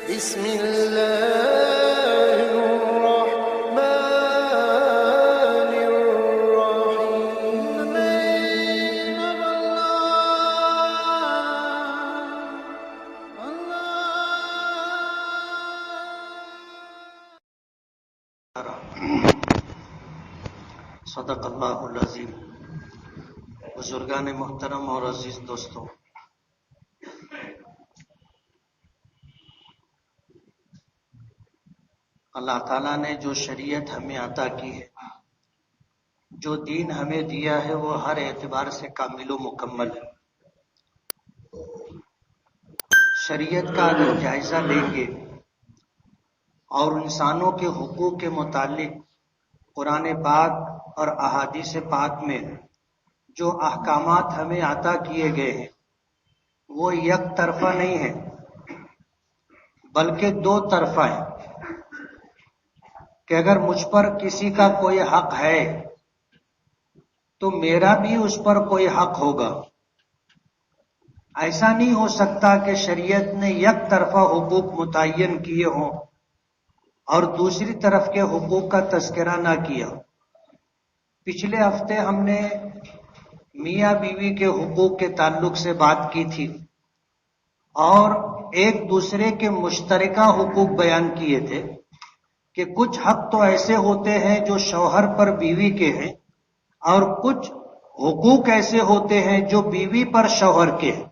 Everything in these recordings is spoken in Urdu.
بسم الله الرحمن الرحيم. صدق اللہ العظیم. بزرگان محترم اور عزیز دوستوں، اللہ تعالیٰ نے جو شریعت ہمیں عطا کی ہے، جو دین ہمیں دیا ہے، وہ ہر اعتبار سے کامل و مکمل ہے. شریعت کا اگر جائزہ لیں گے اور انسانوں کے حقوق کے متعلق قرآن پاک اور احادیث پاک میں جو احکامات ہمیں عطا کیے گئے ہیں وہ یک طرفہ نہیں ہیں بلکہ دو طرفہ ہیں، کہ اگر مجھ پر کسی کا کوئی حق ہے تو میرا بھی اس پر کوئی حق ہوگا. ایسا نہیں ہو سکتا کہ شریعت نے یک طرفہ حقوق متعین کیے ہوں اور دوسری طرف کے حقوق کا تذکرہ نہ کیا. پچھلے ہفتے ہم نے میاں بیوی کے حقوق کے تعلق سے بات کی تھی اور ایک دوسرے کے مشترکہ حقوق بیان کیے تھے کہ کچھ حق تو ایسے ہوتے ہیں جو شوہر پر بیوی کے ہیں اور کچھ حقوق ایسے ہوتے ہیں جو بیوی پر شوہر کے ہیں،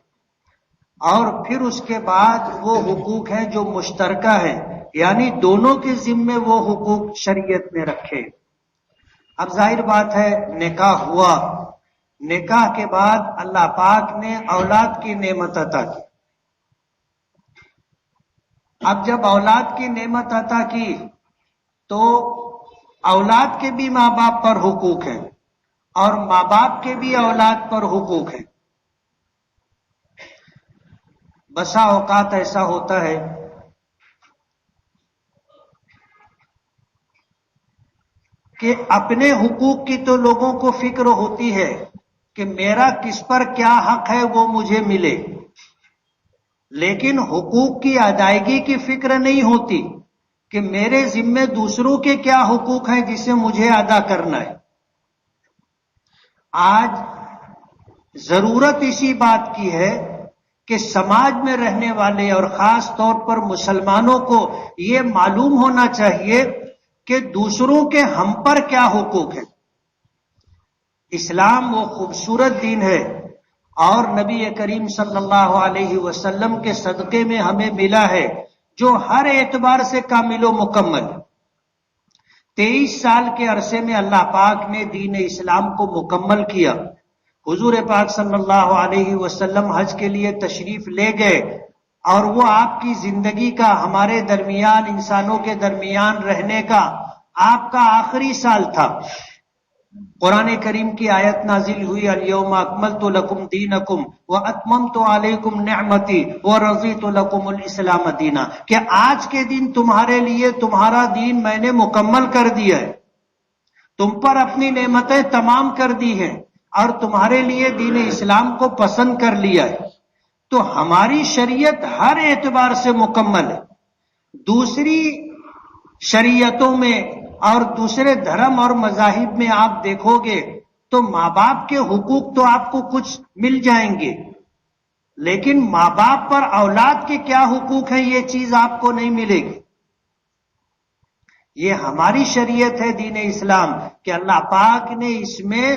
اور پھر اس کے بعد وہ حقوق ہیں جو مشترکہ ہیں، یعنی دونوں کے ذمے وہ حقوق شریعت نے رکھے. اب ظاہر بات ہے نکاح ہوا، نکاح کے بعد اللہ پاک نے اولاد کی نعمت عطا کی. اب جب اولاد کی نعمت عطا کی تو اولاد کے بھی ماں باپ پر حقوق ہیں اور ماں باپ کے بھی اولاد پر حقوق ہیں. بسا اوقات ایسا ہوتا ہے کہ اپنے حقوق کی تو لوگوں کو فکر ہوتی ہے کہ میرا کس پر کیا حق ہے وہ مجھے ملے، لیکن حقوق کی ادائیگی کی فکر نہیں ہوتی کہ میرے ذمے دوسروں کے کیا حقوق ہیں جسے مجھے ادا کرنا ہے. آج ضرورت اسی بات کی ہے کہ سماج میں رہنے والے اور خاص طور پر مسلمانوں کو یہ معلوم ہونا چاہیے کہ دوسروں کے ہم پر کیا حقوق ہیں. اسلام وہ خوبصورت دین ہے اور نبی کریم صلی اللہ علیہ وسلم کے صدقے میں ہمیں ملا ہے جو ہر اعتبار سے کامل و مکمل. 23 سال کے عرصے میں اللہ پاک نے دین اسلام کو مکمل کیا. حضور پاک صلی اللہ علیہ وسلم حج کے لیے تشریف لے گئے اور وہ آپ کی زندگی کا، ہمارے درمیان انسانوں کے درمیان رہنے کا آپ کا آخری سال تھا. قرآن کریم کی آیت نازل ہوئی الیوم اکملت لکم دینکم واتممت علیکم نعمتی ورضیت لکم الاسلام دینا، کہ آج کے دن تمہارے لیے تمہارا دین میں نے مکمل کر دیا ہے، تم پر اپنی نعمتیں تمام کر دی ہیں اور تمہارے لیے دین اسلام کو پسند کر لیا ہے. تو ہماری شریعت ہر اعتبار سے مکمل ہے. دوسری شریعتوں میں اور دوسرے دھرم اور مذاہب میں آپ دیکھو گے تو ماں باپ کے حقوق تو آپ کو کچھ مل جائیں گے، لیکن ماں باپ پر اولاد کے کیا حقوق ہیں یہ چیز آپ کو نہیں ملے گی. یہ ہماری شریعت ہے دین اسلام کہ اللہ پاک نے اس میں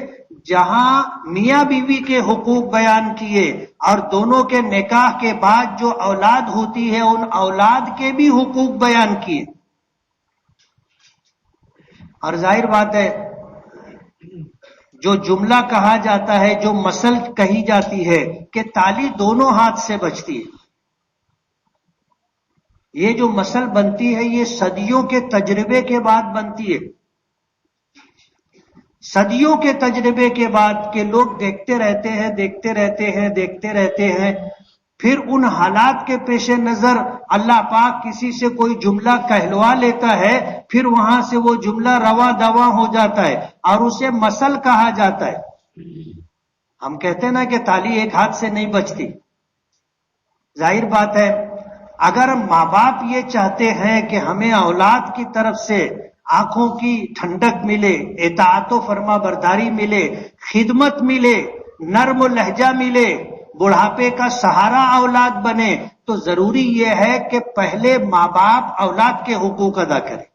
جہاں میاں بیوی کے حقوق بیان کیے اور دونوں کے نکاح کے بعد جو اولاد ہوتی ہے ان اولاد کے بھی حقوق بیان کیے. اور ظاہر بات ہے جو جملہ کہا جاتا ہے، جو مثل کہی جاتی ہے کہ تالی دونوں ہاتھ سے بجتی ہے، یہ جو مثل بنتی ہے یہ صدیوں کے تجربے کے بعد بنتی ہے. صدیوں کے تجربے کے بعد کہ لوگ دیکھتے رہتے ہیں، پھر ان حالات کے پیش نظر اللہ پاک کسی سے کوئی جملہ کہلوا لیتا ہے، پھر وہاں سے وہ جملہ رواں دواں ہو جاتا ہے اور اسے مثل کہا جاتا ہے. ہم کہتے ہیں نا کہ تالی ایک ہاتھ سے نہیں بجتی. ظاہر بات ہے اگر ماں باپ یہ چاہتے ہیں کہ ہمیں اولاد کی طرف سے آنکھوں کی ٹھنڈک ملے، اطاعت و فرما برداری ملے، خدمت ملے، نرم و لہجہ ملے، بڑھاپے کا سہارا اولاد بنے، تو ضروری یہ ہے کہ پہلے ماں باپ اولاد کے حقوق ادا کریں۔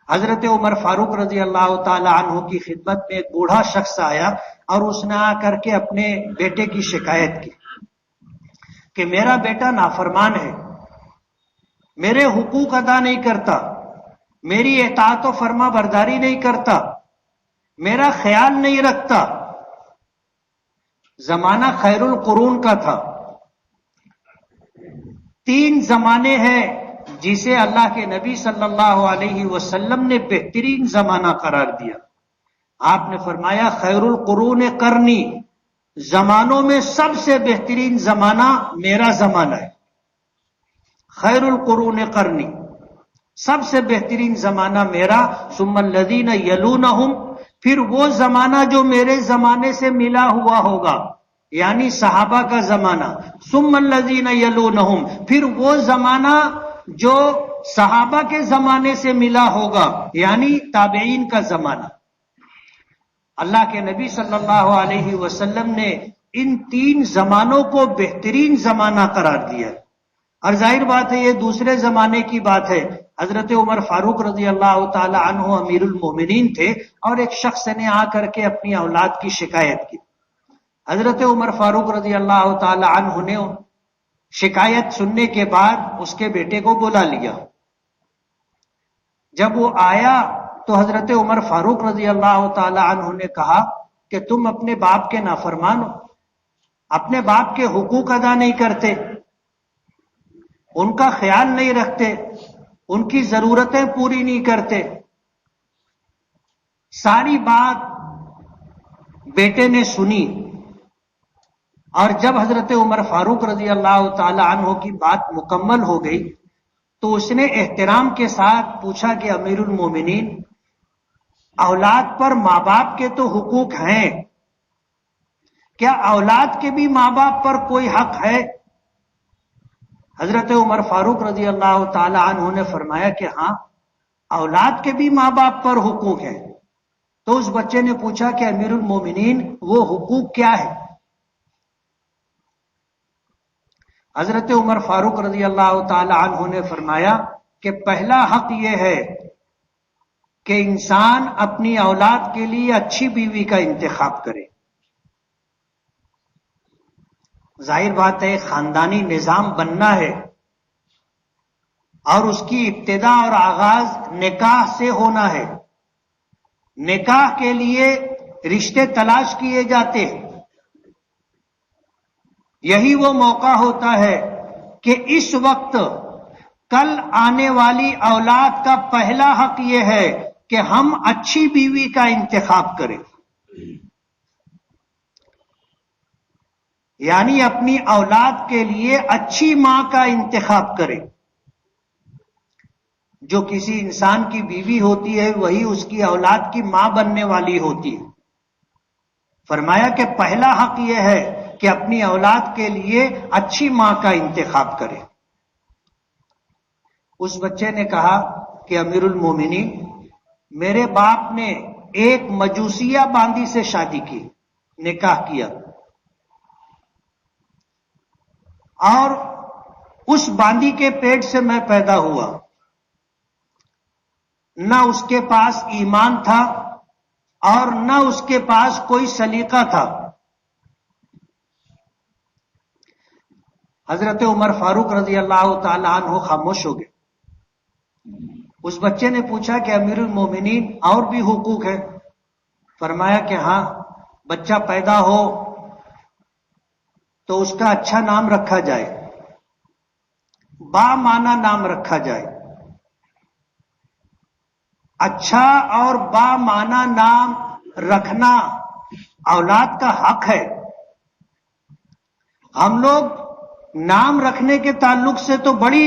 حضرت عمر فاروق رضی اللہ تعالی عنہ کی خدمت میں ایک بوڑھا شخص آیا اور اس نے آ کر کے اپنے بیٹے کی شکایت کی کہ میرا بیٹا نافرمان ہے، میرے حقوق ادا نہیں کرتا، میری اطاعت و فرما برداری نہیں کرتا، میرا خیال نہیں رکھتا۔ زمانہ خیر القرون کا تھا۔ 3 زمانے ہیں جسے اللہ کے نبی صلی اللہ علیہ وسلم نے بہترین زمانہ قرار دیا۔ آپ نے فرمایا خیر القرون قرنی، زمانوں میں سب سے بہترین زمانہ میرا زمانہ ہے۔ خیر القرون قرنی، سب سے بہترین زمانہ میرا، ثم الذین یلونہم، پھر وہ زمانہ جو میرے زمانے سے ملا ہوا ہوگا، یعنی صحابہ کا زمانہ، ثم الذین یلونہم، پھر وہ زمانہ جو صحابہ کے زمانے سے ملا ہوگا، یعنی تابعین کا زمانہ۔ اللہ کے نبی صلی اللہ علیہ وسلم نے ان 3 زمانوں کو بہترین زمانہ قرار دیا ہے۔ اور ظاہر بات ہے یہ دوسرے زمانے کی بات ہے۔ حضرت عمر فاروق رضی اللہ تعالی عنہ امیر المومنین تھے اور ایک شخص نے آ کر کے اپنی اولاد کی شکایت کی۔ حضرت عمر فاروق رضی اللہ تعالی عنہ نے شکایت سننے کے بعد اس کے بیٹے کو بلا لیا۔ جب وہ آیا تو حضرت عمر فاروق رضی اللہ تعالی عنہ نے کہا کہ تم اپنے باپ کے نافرمان ہو، اپنے باپ کے حقوق ادا نہیں کرتے، ان کا خیال نہیں رکھتے، ان کی ضرورتیں پوری نہیں کرتے۔ ساری بات بیٹے نے سنی، اور جب حضرت عمر فاروق رضی اللہ تعالی عنہ کی بات مکمل ہو گئی تو اس نے احترام کے ساتھ پوچھا کہ امیر المومنین، اولاد پر ماں باپ کے تو حقوق ہیں، کیا اولاد کے بھی ماں باپ پر کوئی حق ہے؟ حضرت عمر فاروق رضی اللہ تعالی عنہ نے فرمایا کہ ہاں، اولاد کے بھی ماں باپ پر حقوق ہیں۔ تو اس بچے نے پوچھا کہ امیر المومنین وہ حقوق کیا ہے؟ حضرت عمر فاروق رضی اللہ تعالی عنہ نے فرمایا کہ پہلا حق یہ ہے کہ انسان اپنی اولاد کے لیے اچھی بیوی کا انتخاب کرے۔ ظاہر بات ہے خاندانی نظام بننا ہے اور اس کی ابتدا اور آغاز نکاح سے ہونا ہے۔ نکاح کے لیے رشتے تلاش کیے جاتے ہیں۔ یہی وہ موقع ہوتا ہے کہ اس وقت کل آنے والی اولاد کا پہلا حق یہ ہے کہ ہم اچھی بیوی کا انتخاب کریں، یعنی اپنی اولاد کے لیے اچھی ماں کا انتخاب کریں۔ جو کسی انسان کی بیوی ہوتی ہے وہی اس کی اولاد کی ماں بننے والی ہوتی ہے۔ فرمایا کہ پہلا حق یہ ہے کہ اپنی اولاد کے لیے اچھی ماں کا انتخاب کرے۔ اس بچے نے کہا کہ امیر المومنین، میرے باپ نے ایک مجوسیہ باندی سے شادی کی، نکاح کیا، اور اس باندی کے پیٹ سے میں پیدا ہوا۔ نہ اس کے پاس ایمان تھا اور نہ اس کے پاس کوئی سلیقہ تھا۔ حضرت عمر فاروق رضی اللہ تعالی عنہ خاموش ہو گئے۔ اس بچے نے پوچھا کہ امیر المومنین اور بھی حقوق ہیں؟ فرمایا کہ ہاں، بچہ پیدا ہو تو اس کا اچھا نام رکھا جائے، با معنی نام رکھا جائے۔ اچھا اور با معنی نام رکھنا اولاد کا حق ہے۔ ہم لوگ نام رکھنے کے تعلق سے تو بڑی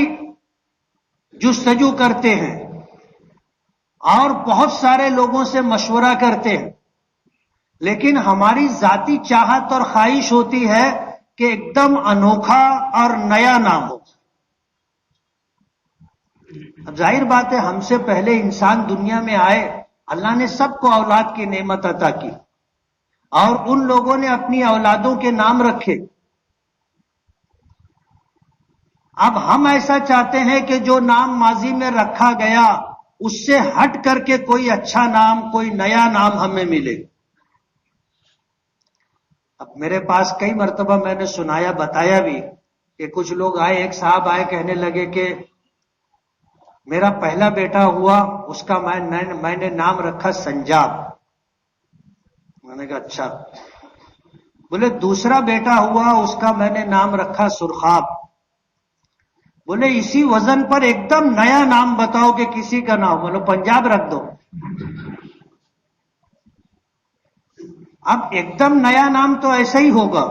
جستجو کرتے ہیں اور بہت سارے لوگوں سے مشورہ کرتے ہیں، لیکن ہماری ذاتی چاہت اور خواہش ہوتی ہے کہ ایک دم انوکھا اور نیا نام ہو۔ اب ظاہر بات ہے ہم سے پہلے انسان دنیا میں آئے، اللہ نے سب کو اولاد کی نعمت عطا کی، اور ان لوگوں نے اپنی اولادوں کے نام رکھے۔ اب ہم ایسا چاہتے ہیں کہ جو نام ماضی میں رکھا گیا اس سے ہٹ کر کے کوئی اچھا نام، کوئی نیا نام ہمیں ملے۔ اب میرے پاس کئی مرتبہ میں نے سنایا، بتایا بھی کہ کچھ لوگ آئے، ایک صاحب آئے، کہنے لگے کہ میرا پہلا بیٹا ہوا، اس کا میں نے نام رکھا سنجاب۔ میں نے کہا اچھا۔ بولے دوسرا بیٹا ہوا، اس کا میں نے نام رکھا سرخاب۔ بولے اسی وزن پر ایک دم نیا نام بتاؤ کہ کسی کا نام، بولو پنجاب رکھ دو۔ اب ایک دم نیا نام تو ایسا ہی ہوگا،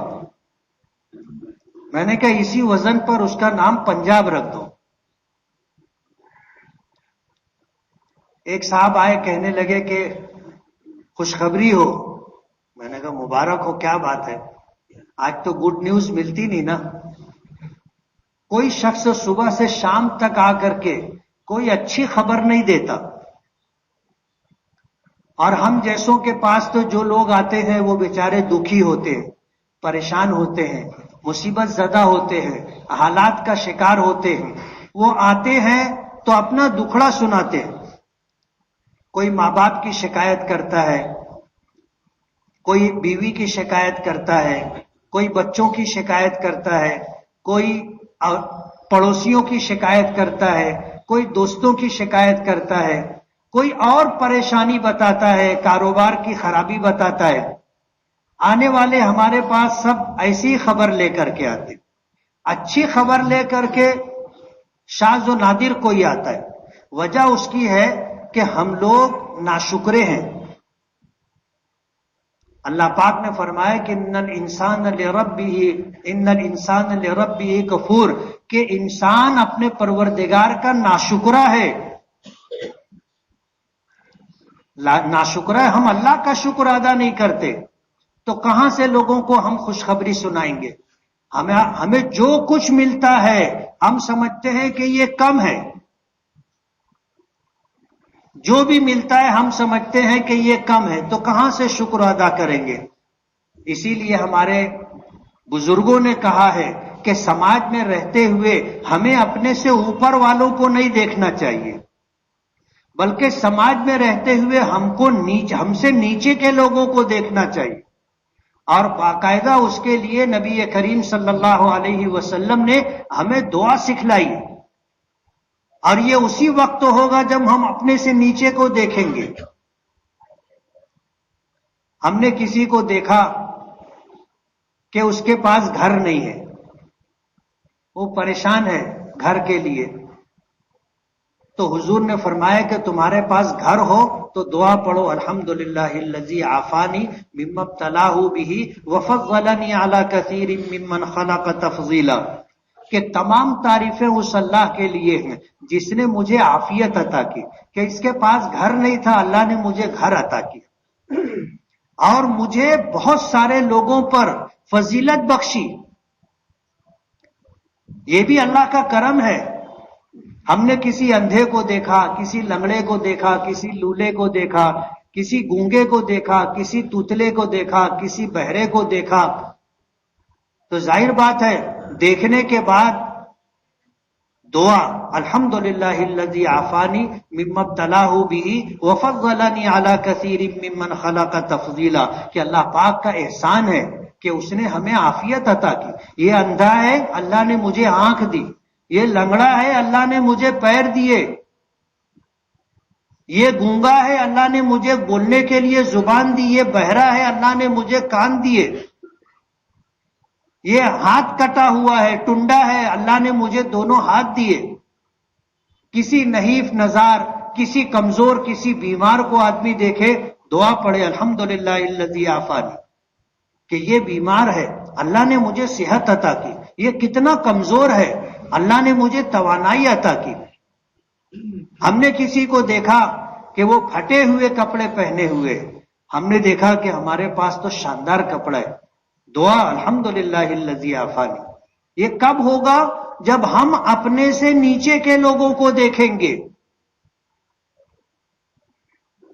میں نے کہا اسی وزن پر اس کا نام پنجاب رکھ دو۔ ایک صاحب آئے، کہنے لگے کہ خوشخبری ہو۔ میں نے کہا مبارک ہو، کیا بات ہے؟ آج تو گڈ نیوز ملتی نہیں نا، کوئی شخص صبح سے شام تک آ کر کے کوئی اچھی خبر نہیں دیتا، اور ہم جیسوں کے پاس تو جو لوگ آتے ہیں وہ بیچارے دکھی ہوتے ہیں، پریشان ہوتے ہیں، مصیبت زدہ ہوتے ہیں، حالات کا شکار ہوتے ہیں۔ وہ آتے ہیں تو اپنا دکھڑا سناتے ہیں، کوئی ماں باپ کی شکایت کرتا ہے، کوئی بیوی کی شکایت کرتا ہے، کوئی بچوں کی شکایت کرتا ہے، کوئی پڑوسیوں کی شکایت کرتا ہے، کوئی دوستوں کی شکایت کرتا ہے، کوئی اور پریشانی بتاتا ہے، کاروبار کی خرابی بتاتا ہے۔ آنے والے ہمارے پاس سب ایسی خبر لے کر کے آتے، اچھی خبر لے کر کے شاذ و نادر کوئی آتا ہے۔ وجہ اس کی ہے کہ ہم لوگ ناشکرے ہیں۔ اللہ پاک نے فرمایا کہ ان الانسان لربہ کفور، کہ انسان اپنے پروردگار کا ناشکرا ہے۔ ناشکرا ہے، ہم اللہ کا شکر ادا نہیں کرتے، تو کہاں سے لوگوں کو ہم خوشخبری سنائیں گے؟ ہمیں جو کچھ ملتا ہے ہم سمجھتے ہیں کہ یہ کم ہے، جو بھی ملتا ہے ہم سمجھتے ہیں کہ یہ کم ہے، تو کہاں سے شکر ادا کریں گے؟ اسی لیے ہمارے بزرگوں نے کہا ہے کہ سماج میں رہتے ہوئے ہمیں اپنے سے اوپر والوں کو نہیں دیکھنا چاہیے، بلکہ سماج میں رہتے ہوئے ہم سے نیچے کے لوگوں کو دیکھنا چاہیے۔ اور باقاعدہ اس کے لیے نبی کریم صلی اللہ علیہ وسلم نے ہمیں دعا سکھلائی، اور یہ اسی وقت ہوگا جب ہم اپنے سے نیچے کو دیکھیں گے۔ ہم نے کسی کو دیکھا کہ اس کے پاس گھر نہیں ہے، وہ پریشان ہے گھر کے لیے، تو حضور نے فرمایا کہ تمہارے پاس گھر ہو تو دعا پڑھو، الحمدللہ الذی عافانی مما ابتلاہ بہ وفضلنی علی کثیر ممن خلق تفضیلا، کہ تمام تعریفیں اس اللہ کے لیے ہیں جس نے مجھے عافیت عطا کی، کہ اس کے پاس گھر نہیں تھا، اللہ نے مجھے گھر عطا کیا، اور مجھے بہت سارے لوگوں پر فضیلت بخشی۔ یہ بھی اللہ کا کرم ہے۔ ہم نے کسی اندھے کو دیکھا، کسی لنگڑے کو دیکھا، کسی لولے کو دیکھا، کسی گونگے کو دیکھا، کسی توتلے کو دیکھا، کسی بہرے کو دیکھا، تو ظاہر بات ہے دیکھنے کے بعد دعا الحمدللہ الذی عافانی مما ابتلاہ بہ وفضلنی علی کثیر ممن خلق تفضیلا، کہ اللہ پاک کا احسان ہے کہ اس نے ہمیں عافیت عطا کی۔ یہ اندھا ہے، اللہ نے مجھے آنکھ دی، یہ لنگڑا ہے، اللہ نے مجھے پیر دیے، یہ گونگا ہے، اللہ نے مجھے بولنے کے لیے زبان دی، یہ بہرا ہے، اللہ نے مجھے کان دیے، یہ ہاتھ کٹا ہوا ہے، ٹنڈا ہے، اللہ نے مجھے دونوں ہاتھ دیے۔ کسی نحیف نظار، کسی کمزور، کسی بیمار کو آدمی دیکھے، دعا پڑھے الحمدللہ الذی عافانی، کہ یہ بیمار ہے، اللہ نے مجھے صحت عطا کی، یہ کتنا کمزور ہے، اللہ نے مجھے توانائی عطا کی۔ ہم نے کسی کو دیکھا کہ وہ پھٹے ہوئے کپڑے پہنے ہوئے، ہم نے دیکھا کہ ہمارے پاس تو شاندار کپڑا ہے، دعا الحمدللہ الذی عافانی۔ یہ کب ہوگا؟ جب ہم اپنے سے نیچے کے لوگوں کو دیکھیں گے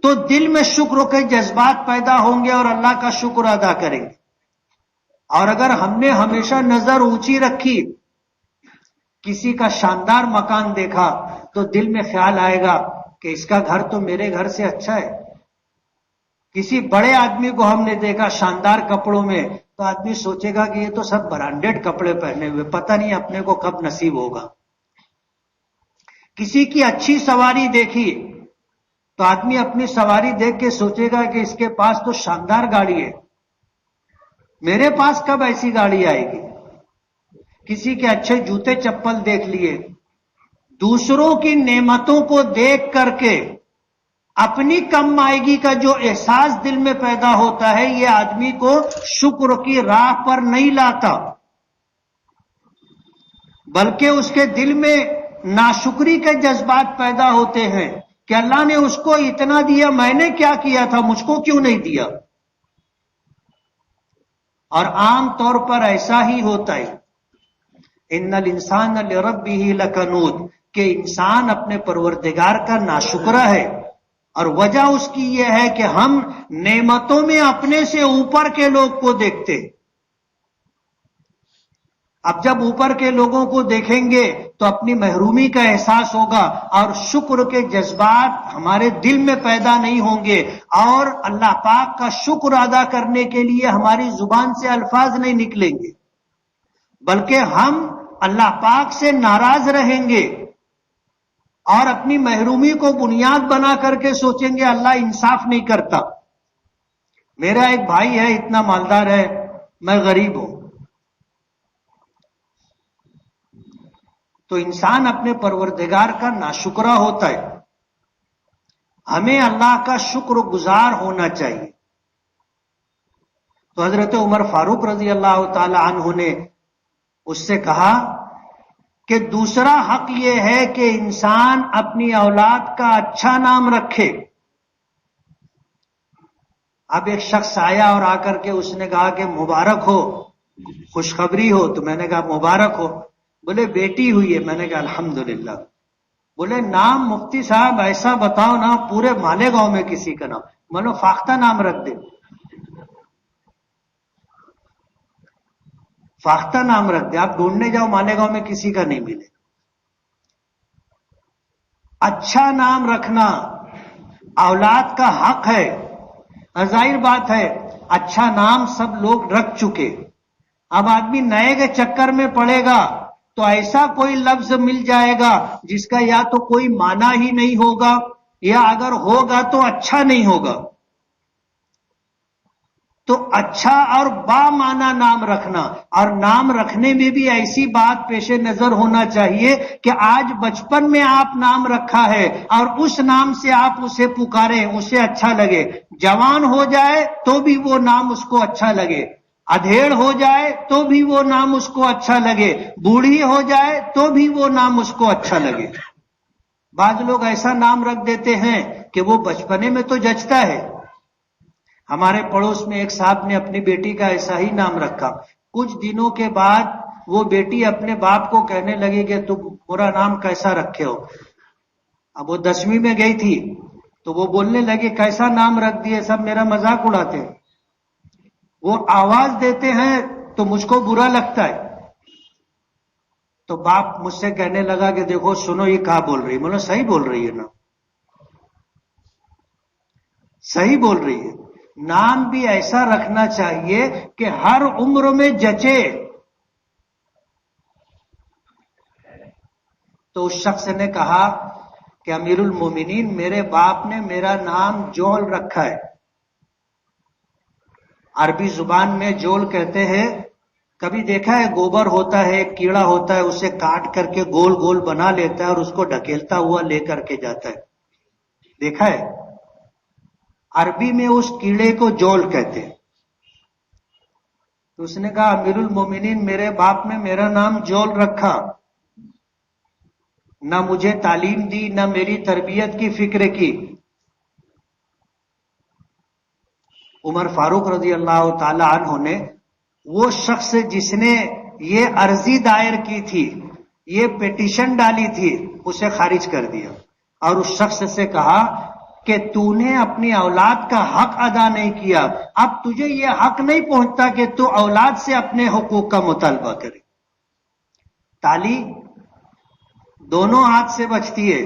تو دل میں شکر کے جذبات پیدا ہوں گے اور اللہ کا شکر ادا کریں گے. اور اگر ہم نے ہمیشہ نظر اونچی رکھی، کسی کا شاندار مکان دیکھا تو دل میں خیال آئے گا کہ اس کا گھر تو میرے گھر سے اچھا ہے. کسی بڑے آدمی کو ہم نے دیکھا شاندار کپڑوں میں تو آدمی سوچے گا کہ یہ تو سب برانڈیڈ کپڑے پہنے ہوئے، پتہ نہیں اپنے کو کب نصیب ہوگا. کسی کی اچھی سواری دیکھی تو آدمی اپنی سواری دیکھ کے سوچے گا کہ اس کے پاس تو شاندار گاڑی ہے، میرے پاس کب ایسی گاڑی آئے گی. کسی کے اچھے جوتے چپل دیکھ لیے. دوسروں کی نعمتوں کو دیکھ کر کے اپنی کم مائگی کا جو احساس دل میں پیدا ہوتا ہے، یہ آدمی کو شکر کی راہ پر نہیں لاتا، بلکہ اس کے دل میں ناشکری کے جذبات پیدا ہوتے ہیں کہ اللہ نے اس کو اتنا دیا، میں نے کیا کیا تھا، مجھ کو کیوں نہیں دیا. اور عام طور پر ایسا ہی ہوتا ہے. ان الانسان لربہ لکنود، کہ انسان اپنے پروردگار کا ناشکرا ہے. اور وجہ اس کی یہ ہے کہ ہم نعمتوں میں اپنے سے اوپر کے لوگ کو دیکھتے. اب جب اوپر کے لوگوں کو دیکھیں گے تو اپنی محرومی کا احساس ہوگا اور شکر کے جذبات ہمارے دل میں پیدا نہیں ہوں گے، اور اللہ پاک کا شکر ادا کرنے کے لیے ہماری زبان سے الفاظ نہیں نکلیں گے، بلکہ ہم اللہ پاک سے ناراض رہیں گے اور اپنی محرومی کو بنیاد بنا کر کے سوچیں گے اللہ انصاف نہیں کرتا. میرا ایک بھائی ہے، اتنا مالدار ہے، میں غریب ہوں. تو انسان اپنے پروردگار کا ناشکرا ہوتا ہے. ہمیں اللہ کا شکر گزار ہونا چاہیے. تو حضرت عمر فاروق رضی اللہ تعالی عنہ نے اس سے کہا کہ دوسرا حق یہ ہے کہ انسان اپنی اولاد کا اچھا نام رکھے. اب ایک شخص آیا اور آ کر کے اس نے کہا کہ مبارک ہو، خوشخبری ہو. تو میں نے کہا مبارک ہو. بولے بیٹی ہوئی ہے. میں نے کہا الحمدللہ. بولے نام مفتی صاحب ایسا بتاؤ نا پورے مالیگاؤں میں کسی کا نام، مانو فاختہ نام رکھ دے، فاختہ نام رکھ دے. آپ ڈھونڈنے جاؤ مالیگاؤں میں کسی کا نہیں ملے. اچھا نام رکھنا اولاد کا حق ہے. ظاہر بات ہے اچھا نام سب لوگ رکھ چکے، اب آدمی نئے کے چکر میں پڑے گا تو ایسا کوئی لفظ مل جائے گا جس کا یا تو کوئی معنی ہی نہیں ہوگا یا اگر ہوگا تو اچھا نہیں ہوگا. تو اچھا اور با معنی نام رکھنا، اور نام رکھنے میں بھی ایسی بات پیش نظر ہونا چاہیے کہ آج بچپن میں آپ نام رکھا ہے اور اس نام سے آپ اسے پکاریں، اسے اچھا لگے. جوان ہو جائے تو بھی وہ نام اس کو اچھا لگے، ادھیڑ ہو جائے تو بھی وہ نام اس کو اچھا لگے، بوڑھی ہو جائے تو بھی وہ نام اس کو اچھا لگے. بعض لوگ ایسا نام رکھ دیتے ہیں کہ وہ بچپنے میں تو جچتا ہے. ہمارے پڑوس میں ایک صاحب نے اپنی بیٹی کا ایسا ہی نام رکھا. کچھ دنوں کے بعد وہ بیٹی اپنے باپ کو کہنے لگی کہ تم میرا نام کیسا رکھے ہو. اب وہ 10ویں میں گئی تھی تو وہ بولنے لگی کیسا نام رکھ دیے، سب میرا مذاق اڑاتے ہیں، وہ آواز دیتے ہیں تو مجھ کو برا لگتا ہے. تو باپ مجھ سے کہنے لگا کہ دیکھو سنو یہ کہاں بول رہی ہے. بولو صحیح بول رہی ہے نا، صحیح بول رہی ہے. نام بھی ایسا رکھنا چاہیے کہ ہر عمر میں جچے. تو اس شخص نے کہا کہ امیر المومنین میرے باپ نے میرا نام جول رکھا ہے. عربی زبان میں جول کہتے ہیں، کبھی دیکھا ہے گوبر ہوتا ہے، ایک کیڑا ہوتا ہے، اسے کاٹ کر کے گول گول بنا لیتا ہے اور اس کو ڈھکیلتا ہوا لے کر کے جاتا ہے، دیکھا ہے؟ عربی میں اس کیڑے کو جول کہتے ہیں. تو اس نے کہا امیر المومنین میرے باپ نے میرا نام جول رکھا، نہ مجھے تعلیم دی نہ میری تربیت کی فکر کی. عمر فاروق رضی اللہ تعالی عنہ نے وہ شخص جس نے یہ عرضی دائر کی تھی یہ پیٹیشن ڈالی تھی اسے خارج کر دیا اور اس شخص سے کہا کہ تو نے اپنی اولاد کا حق ادا نہیں کیا، اب تجھے یہ حق نہیں پہنچتا کہ تو اولاد سے اپنے حقوق کا مطالبہ کرے۔ تالی دونوں ہاتھ سے بجتی ہے۔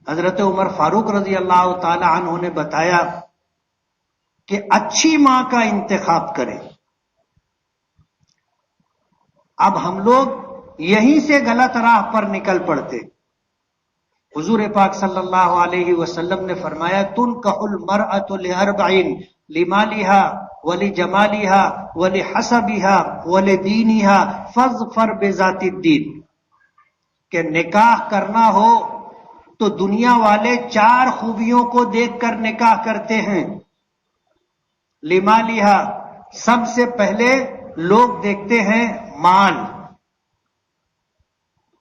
حضرت عمر فاروق رضی اللہ تعالی عنہ نے بتایا کہ اچھی ماں کا انتخاب کریں۔ اب ہم لوگ یہیں سے غلط راہ پر نکل پڑتے۔ حضور پاک صلی اللہ علیہ وسلم نے فرمایا تنکح المرأة لأربعین لمالها ولجمالها ولحسبها ولدینها فاظفر بذات الدین، کہ نکاح کرنا ہو تو دنیا والے 4 خوبیوں کو دیکھ کر نکاح کرتے ہیں۔ لمالها، سب سے پہلے لوگ دیکھتے ہیں مال،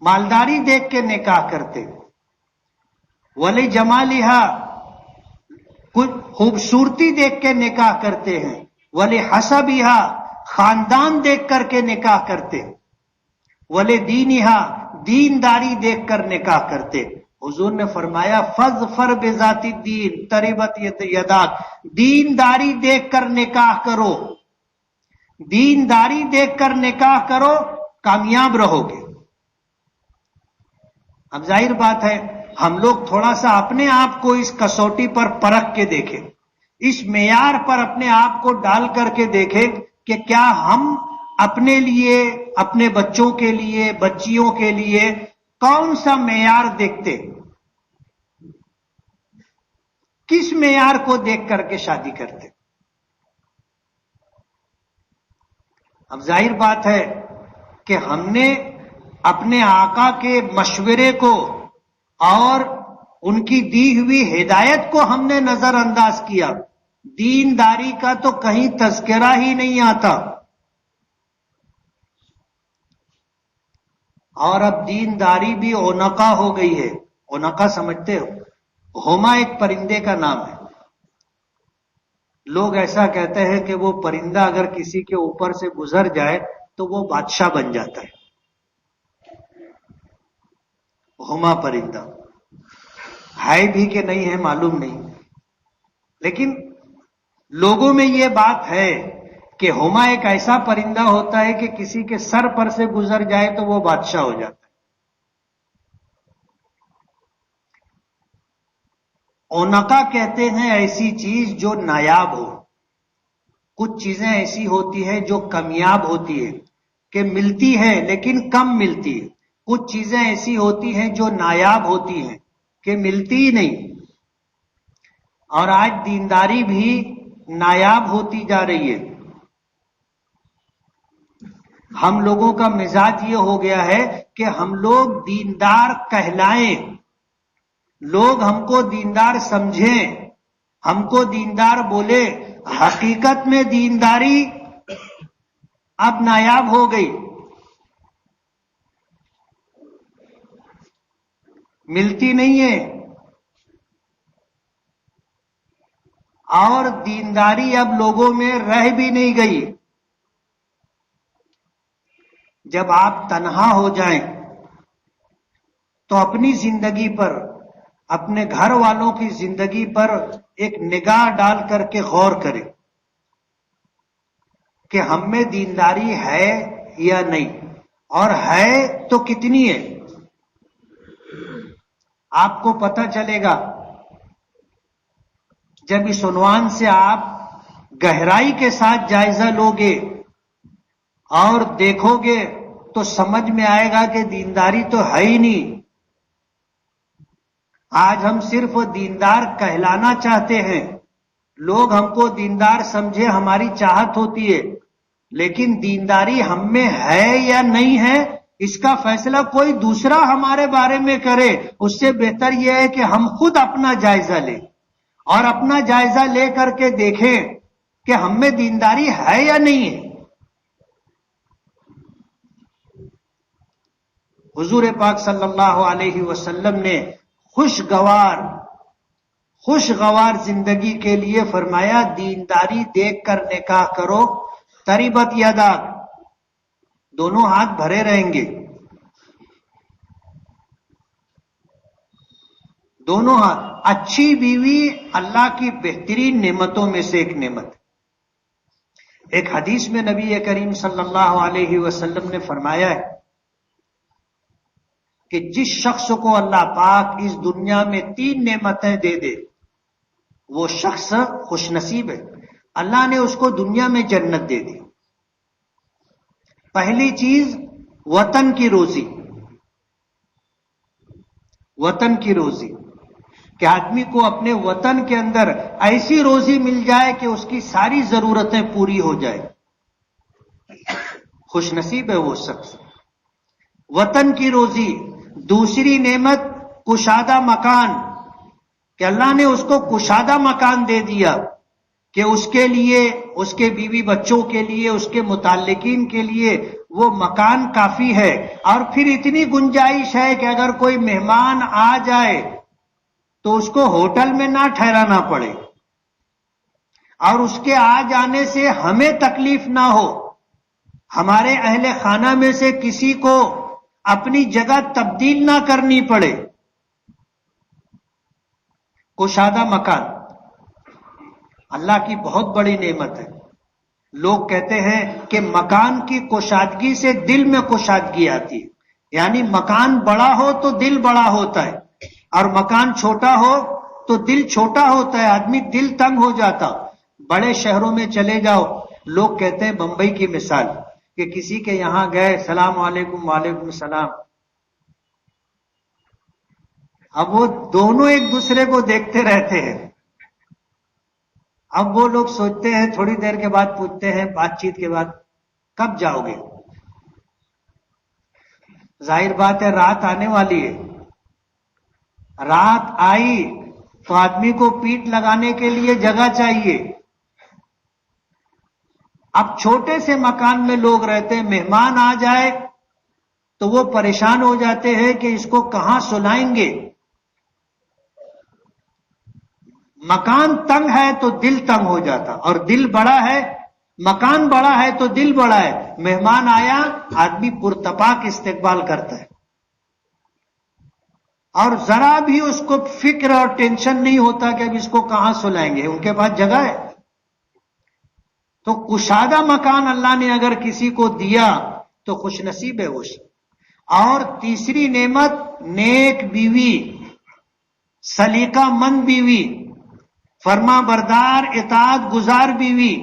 مالداری دیکھ کے نکاح کرتے۔ ولی جمالہا، کچھ خوبصورتی دیکھ کے نکاح کرتے ہیں۔ ولی حسبہا، خاندان دیکھ کر کے نکاح کرتے۔ ولی دینہا، دینداری دیکھ کر نکاح کرتے۔ حضور نے فرمایا فاظفر بذات الدین تربت یداک، دینداری دیکھ کر نکاح کرو، دینداری دیکھ کر نکاح کرو، کامیاب رہو گے۔ اب ظاہر بات ہے ہم لوگ تھوڑا سا اپنے آپ کو اس کسوٹی پر پرکھ کے دیکھیں، اس معیار پر اپنے آپ کو ڈال کر کے دیکھیں کہ کیا ہم اپنے لیے، اپنے بچوں کے لیے، بچیوں کے لیے کون سا معیار دیکھتے، کس معیار کو دیکھ کر کے شادی کرتے۔ اب ظاہر بات ہے کہ ہم نے اپنے آقا کے مشورے کو اور ان کی دی ہوئی ہدایت کو ہم نے نظر انداز کیا، دینداری کا تو کہیں تذکرہ ہی نہیں آتا۔ اور اب دینداری بھی اونقا ہو گئی ہے۔ اونقا سمجھتے ہو؟ ہوما ایک پرندے کا نام ہے۔ لوگ ایسا کہتے ہیں کہ وہ پرندہ اگر کسی کے اوپر سے گزر جائے تو وہ بادشاہ بن جاتا ہے۔ ہوما پرندہ ہے بھی کہ نہیں ہے معلوم نہیں، لیکن لوگوں میں یہ بات ہے کہ ہوما ایک ایسا پرندہ ہوتا ہے کہ کسی کے سر پر سے گزر جائے تو وہ بادشاہ ہو جاتا ہے۔ اونقا کہتے ہیں ایسی چیز جو نایاب ہو۔ کچھ چیزیں ایسی ہوتی ہیں جو کمیاب ہوتی ہے، کہ ملتی ہے لیکن کم ملتی ہے۔ کچھ چیزیں ایسی ہوتی ہیں جو نایاب ہوتی ہیں کہ ملتی ہی نہیں۔ اور آج دینداری بھی نایاب ہوتی جا رہی ہے۔ ہم لوگوں کا مزاج یہ ہو گیا ہے کہ ہم لوگ دیندار کہلائیں، لوگ ہم کو دیندار سمجھیں، ہم کو دیندار بولے۔ حقیقت میں دینداری اب نایاب ہو گئی، ملتی نہیں ہے۔ اور دینداری اب لوگوں میں رہ بھی نہیں گئی۔ جب آپ تنہا ہو جائیں تو اپنی زندگی پر، اپنے گھر والوں کی زندگی پر ایک نگاہ ڈال کر کے غور کریں کہ ہم میں دینداری ہے یا نہیں، اور ہے تو کتنی ہے۔ آپ کو پتہ چلے گا جب اس عنوان سے آپ گہرائی کے ساتھ جائزہ لوگے اور دیکھو گے تو سمجھ میں آئے گا کہ دینداری تو ہے ہی نہیں۔ آج ہم صرف دیندار کہلانا چاہتے ہیں، لوگ ہم کو دیندار سمجھے، ہماری چاہت ہوتی ہے، لیکن دینداری ہم میں ہے یا نہیں ہے اس کا فیصلہ کوئی دوسرا ہمارے بارے میں کرے۔ اس سے بہتر یہ ہے کہ ہم خود اپنا جائزہ لیں اور اپنا جائزہ لے کر کے دیکھیں کہ ہم میں دینداری ہے یا نہیں ہے۔ حضور پاک صلی اللہ علیہ وسلم نے خوشگوار زندگی کے لیے فرمایا دینداری دیکھ کر نکاح کرو، تربت یدا، دونوں ہاتھ بھرے رہیں گے، دونوں ہاتھ۔ اچھی بیوی اللہ کی بہترین نعمتوں میں سے ایک نعمت۔ ایک حدیث میں نبی کریم صلی اللہ علیہ وسلم نے فرمایا ہے کہ جس شخص کو اللہ پاک اس دنیا میں 3 نعمتیں دے دے وہ شخص خوش نصیب ہے۔ اللہ نے اس کو دنیا میں جنت دے دی۔ پہلی چیز وطن کی روزی، وطن کی روزی، کہ آدمی کو اپنے وطن کے اندر ایسی روزی مل جائے کہ اس کی ساری ضرورتیں پوری ہو جائے، خوش نصیب ہے وہ شخص۔ وطن کی روزی۔ دوسری نعمت کشادہ مکان، کہ اللہ نے اس کو کشادہ مکان دے دیا کہ اس کے لیے، اس کے بیوی بچوں کے لیے، اس کے متعلقین کے لیے وہ مکان کافی ہے، اور پھر اتنی گنجائش ہے کہ اگر کوئی مہمان آ جائے تو اس کو ہوٹل میں نہ ٹھہرانا پڑے، اور اس کے آ جانے سے ہمیں تکلیف نہ ہو، ہمارے اہل خانہ میں سے کسی کو اپنی جگہ تبدیل نہ کرنی پڑے۔ کشادہ مکان اللہ کی بہت بڑی نعمت ہے۔ لوگ کہتے ہیں کہ مکان کی کشادگی سے دل میں کشادگی آتی ہے، یعنی مکان بڑا ہو تو دل بڑا ہوتا ہے، اور مکان چھوٹا ہو تو دل چھوٹا ہوتا ہے، آدمی دل تنگ ہو جاتا۔ بڑے شہروں میں چلے جاؤ، لوگ کہتے ہیں بمبئی کی مثال کہ کسی کے یہاں گئے، سلام علیکم، وعلیکم السلام، اب وہ دونوں ایک دوسرے کو دیکھتے رہتے ہیں۔ اب وہ لوگ سوچتے ہیں، تھوڑی دیر کے بعد پوچھتے ہیں، بات چیت کے بعد، کب جاؤ گے؟ ظاہر بات ہے رات آنے والی ہے، رات آئی تو آدمی کو پیٹ لگانے کے لیے جگہ چاہیے۔ اب چھوٹے سے مکان میں لوگ رہتے ہیں، مہمان آ جائے تو وہ پریشان ہو جاتے ہیں کہ اس کو کہاں سلائیں گے۔ مکان تنگ ہے تو دل تنگ ہو جاتا، اور دل بڑا ہے، مکان بڑا ہے تو دل بڑا ہے، مہمان آیا آدمی پرتپاک استقبال کرتا ہے، اور ذرا بھی اس کو فکر اور ٹینشن نہیں ہوتا کہ اب اس کو کہاں سلائیں گے، ان کے پاس جگہ ہے۔ تو کشادہ مکان اللہ نے اگر کسی کو دیا تو خوش نصیب ہے وہ۔ اور تیسری نعمت نیک بیوی، سلیقہ مند بیوی، فرما بردار اطاعت گزار بیوی،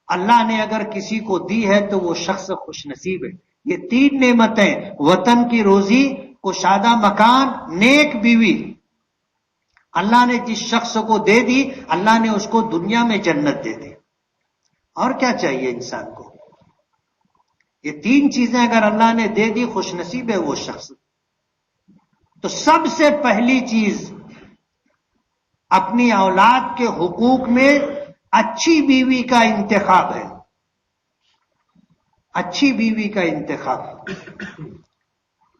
اللہ نے اگر کسی کو دی ہے تو وہ شخص خوش نصیب ہے۔ یہ 3 نعمتیں، وطن کی روزی، کشادہ مکان، نیک بیوی، اللہ نے جس شخص کو دے دی، اللہ نے اس کو دنیا میں جنت دے دی۔ اور کیا چاہیے انسان کو؟ یہ 3 چیزیں اگر اللہ نے دے دی، خوش نصیب ہے وہ شخص۔ تو سب سے پہلی چیز اپنی اولاد کے حقوق میں اچھی بیوی کا انتخاب ہے، اچھی بیوی کا انتخاب،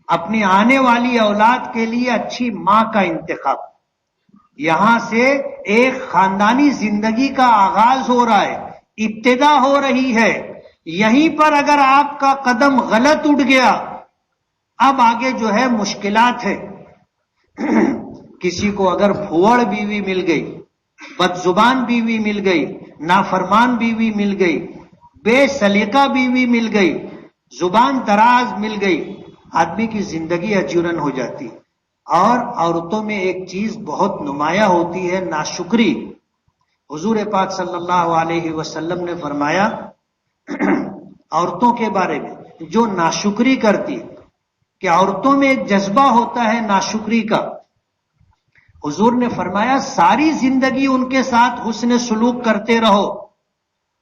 اپنی آنے والی اولاد کے لیے اچھی ماں کا انتخاب۔ یہاں سے ایک خاندانی زندگی کا آغاز ہو رہا ہے، ابتدا ہو رہی ہے۔ یہیں پر اگر آپ کا قدم غلط اٹھ گیا، اب آگے جو ہے مشکلات ہے۔ کسی کو اگر پھوڑ بیوی مل گئی، بد زبان بیوی مل گئی، نافرمان بیوی مل گئی، بے سلیقہ بیوی مل گئی، زبان دراز مل گئی، آدمی کی زندگی اجورن ہو جاتی۔ اور عورتوں میں ایک چیز بہت نمایاں ہوتی ہے، ناشکری۔ حضور پاک صلی اللہ علیہ وسلم نے فرمایا عورتوں کے بارے میں جو ناشکری کرتی، کہ عورتوں میں ایک جذبہ ہوتا ہے ناشکری کا۔ حضور نے فرمایا ساری زندگی ان کے ساتھ حسن سلوک کرتے رہو،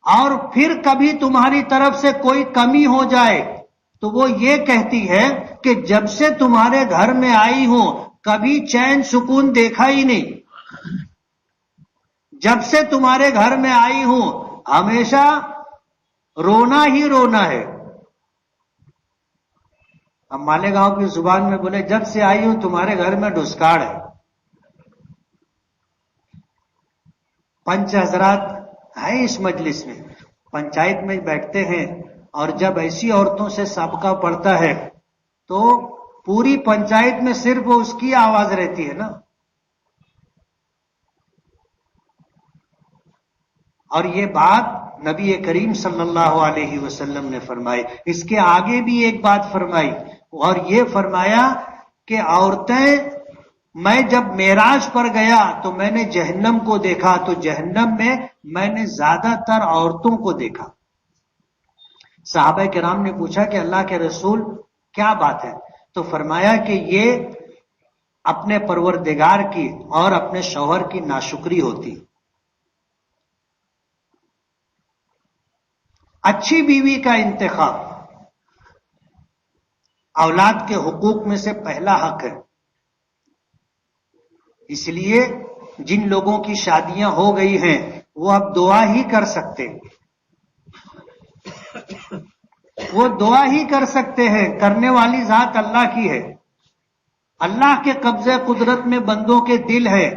اور پھر کبھی تمہاری طرف سے کوئی کمی ہو جائے تو وہ یہ کہتی ہے کہ جب سے تمہارے گھر میں آئی ہوں کبھی چین سکون دیکھا ہی نہیں، جب سے تمہارے گھر میں آئی ہوں ہمیشہ رونا ہی رونا ہے۔ اب مالیگاؤں کی زبان میں بولے جب سے آئی ہوں تمہارے گھر میں ڈسکاڑ ہے۔ پنچ حضرات ہیں اس مجلس میں، پنچایت میں بیٹھتے ہیں اور جب ایسی عورتوں سے سابقہ پڑتا ہے تو پوری پنچایت میں صرف اس کی آواز رہتی ہے نا. اور یہ بات نبی کریم صلی اللہ علیہ وسلم نے فرمائی. اس کے آگے بھی ایک بات فرمائی اور یہ فرمایا کہ عورتیں، میں جب معراج پر گیا تو میں نے جہنم کو دیکھا، تو جہنم میں نے زیادہ تر عورتوں کو دیکھا. صحابہ کرام نے پوچھا کہ اللہ کے رسول کیا بات ہے؟ تو فرمایا کہ یہ اپنے پروردگار کی اور اپنے شوہر کی ناشکری ہوتی. اچھی بیوی کا انتخاب اولاد کے حقوق میں سے پہلا حق ہے. اس لیے جن لوگوں کی شادیاں ہو گئی ہیں وہ اب دعا ہی کر سکتے، وہ دعا ہی کر سکتے ہیں. کرنے والی ذات اللہ کی ہے. اللہ کے قبضے قدرت میں بندوں کے دل ہے.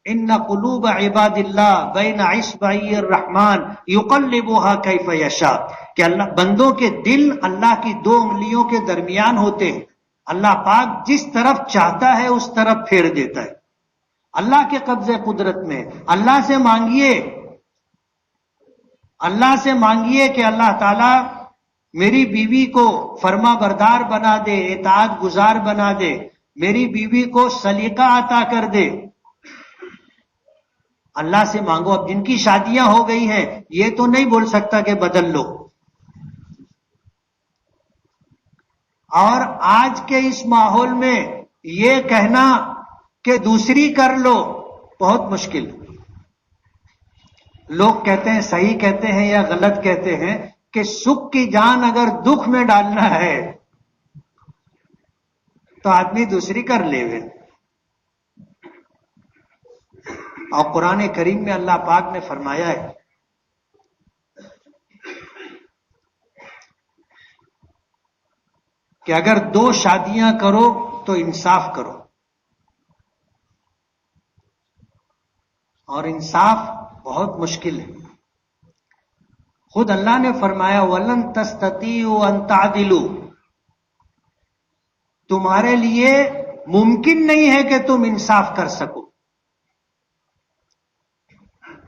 ان قلوب عباد اللہ بین اصبعی الرحمن یقلبها کیف یشاء، کہ اللہ بندوں کے دل اللہ کی دو انگلیوں کے درمیان ہوتے ہیں. اللہ پاک جس طرف چاہتا ہے اس طرف پھیر دیتا ہے. اللہ کے قبضے قدرت میں. اللہ سے مانگیے کہ اللہ تعالی میری بیوی کو فرما بردار بنا دے، اطاعت گزار بنا دے، میری بیوی کو سلیقہ عطا کر دے. اللہ سے مانگو. اب جن کی شادیاں ہو گئی ہیں یہ تو نہیں بول سکتا کہ بدل لو. اور آج کے اس ماحول میں یہ کہنا کہ دوسری کر لو بہت مشکل. لوگ کہتے ہیں، صحیح کہتے ہیں یا غلط کہتے ہیں، کہ سکھ کی جان اگر دکھ میں ڈالنا ہے تو آدمی دوسری کر لے گے. اور قرآن کریم میں اللہ پاک نے فرمایا ہے کہ اگر دو شادیاں کرو تو انصاف کرو. اور انصاف بہت مشکل ہے. خود اللہ نے فرمایا وَلَن تَسْتَطِيعُوا أَن تَعْدِلُوا، تمہارے لیے ممکن نہیں ہے کہ تم انصاف کر سکو.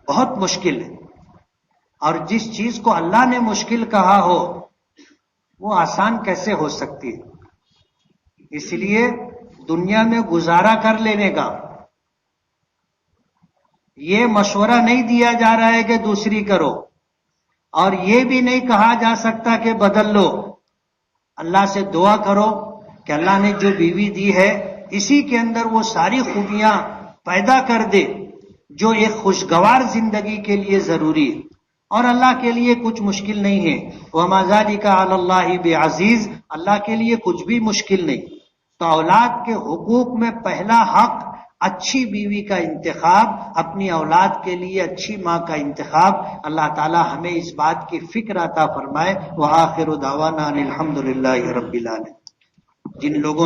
بہت مشکل ہے. اور جس چیز کو اللہ نے مشکل کہا ہو وہ آسان کیسے ہو سکتی ہے؟ اس لیے دنیا میں گزارا کر لینے کا یہ مشورہ نہیں دیا جا رہا ہے کہ دوسری کرو، اور یہ بھی نہیں کہا جا سکتا کہ بدل لو. اللہ سے دعا کرو کہ اللہ نے جو بیوی دی ہے اسی کے اندر وہ ساری خوبیاں پیدا کر دے جو ایک خوشگوار زندگی کے لیے ضروری ہے. اور اللہ کے لیے کچھ مشکل نہیں ہے. وَمَا ذَلِكَ عَلَى اللَّهِ بِعَزِيزٍ، اللہ کے لیے کچھ بھی مشکل نہیں. تو اولاد کے حقوق میں پہلا حق اچھی بیوی کا انتخاب، اپنی اولاد کے لیے اچھی ماں کا انتخاب. اللہ تعالی ہمیں اس بات کی فکر عطا فرمائے. وآخر دعوانا الحمد للہ رب العالمین. جن لوگوں